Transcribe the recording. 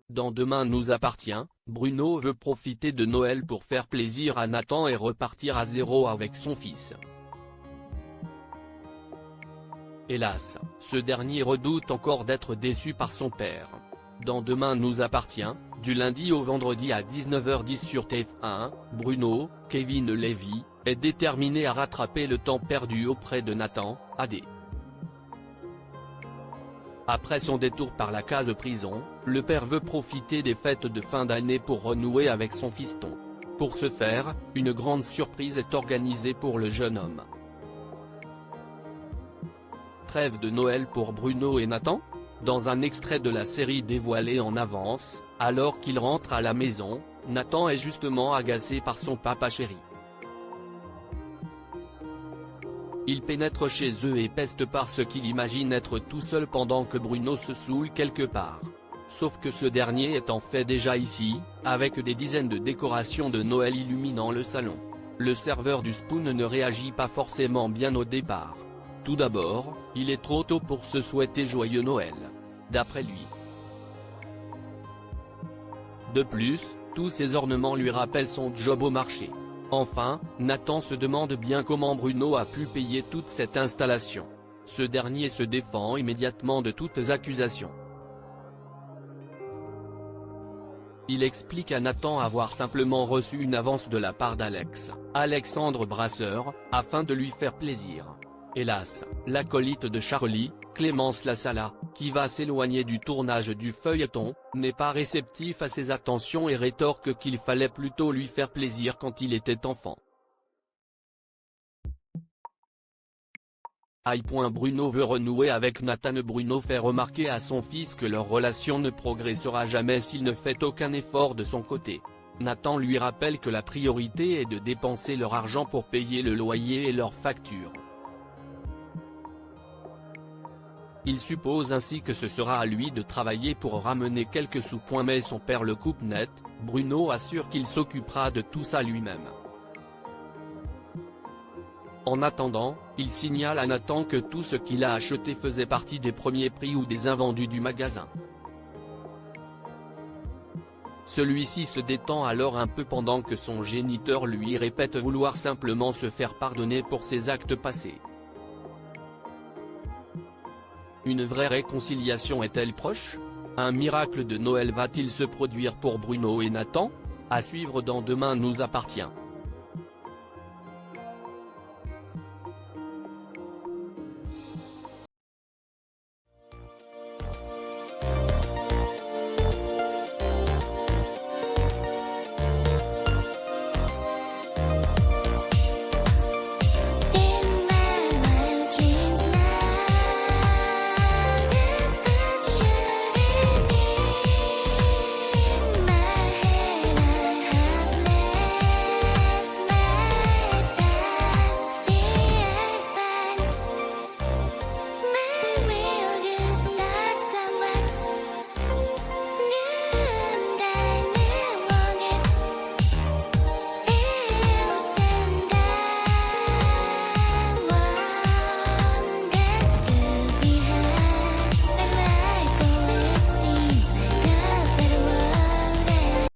Dans Demain nous appartient, Bruno veut profiter de Noël pour faire plaisir à Nathan et repartir à zéro avec son fils. Hélas, ce dernier redoute encore d'être déçu par son père. Dans Demain nous appartient, du lundi au vendredi à 19h10 sur TF1, Bruno, Kevin Levy, est déterminé à rattraper le temps perdu auprès de Nathan, AD. Après son détour par la case prison, le père veut profiter des fêtes de fin d'année pour renouer avec son fiston. Pour ce faire, une grande surprise est organisée pour le jeune homme. Trêve de Noël pour Bruno et Nathan ? Dans un extrait de la série dévoilé en avance, alors qu'il rentre à la maison, Nathan est justement agacé par son papa chéri. Il pénètre chez eux et peste par ce qu'il imagine être tout seul pendant que Bruno se saoule quelque part. Sauf que ce dernier est en fait déjà ici, avec des dizaines de décorations de Noël illuminant le salon. Le serveur du Spoon ne réagit pas forcément bien au départ. Tout d'abord, il est trop tôt pour se souhaiter joyeux Noël. D'après lui. De plus, tous ces ornements lui rappellent son job au marché. Enfin, Nathan se demande bien comment Bruno a pu payer toute cette installation. Ce dernier se défend immédiatement de toutes accusations. Il explique à Nathan avoir simplement reçu une avance de la part d'Alex, Alexandre Brasseur, afin de lui faire plaisir. Hélas, l'acolyte de Charlie, Clémence Lassala, qui va s'éloigner du tournage du feuilleton, n'est pas réceptif à ses attentions et rétorque qu'il fallait plutôt lui faire plaisir quand il était enfant. Bruno veut renouer avec Nathan. Bruno fait remarquer à son fils que leur relation ne progressera jamais s'il ne fait aucun effort de son côté. Nathan lui rappelle que la priorité est de dépenser leur argent pour payer le loyer et leurs factures. Il suppose ainsi que ce sera à lui de travailler pour ramener quelques sous. Mais son père le coupe net, Bruno assure qu'il s'occupera de tout ça lui-même. En attendant, il signale à Nathan que tout ce qu'il a acheté faisait partie des premiers prix ou des invendus du magasin. Celui-ci se détend alors un peu pendant que son géniteur lui répète vouloir simplement se faire pardonner pour ses actes passés. Une vraie réconciliation est-elle proche ? Un miracle de Noël va-t-il se produire pour Bruno et Nathan ? À suivre dans Demain nous appartient.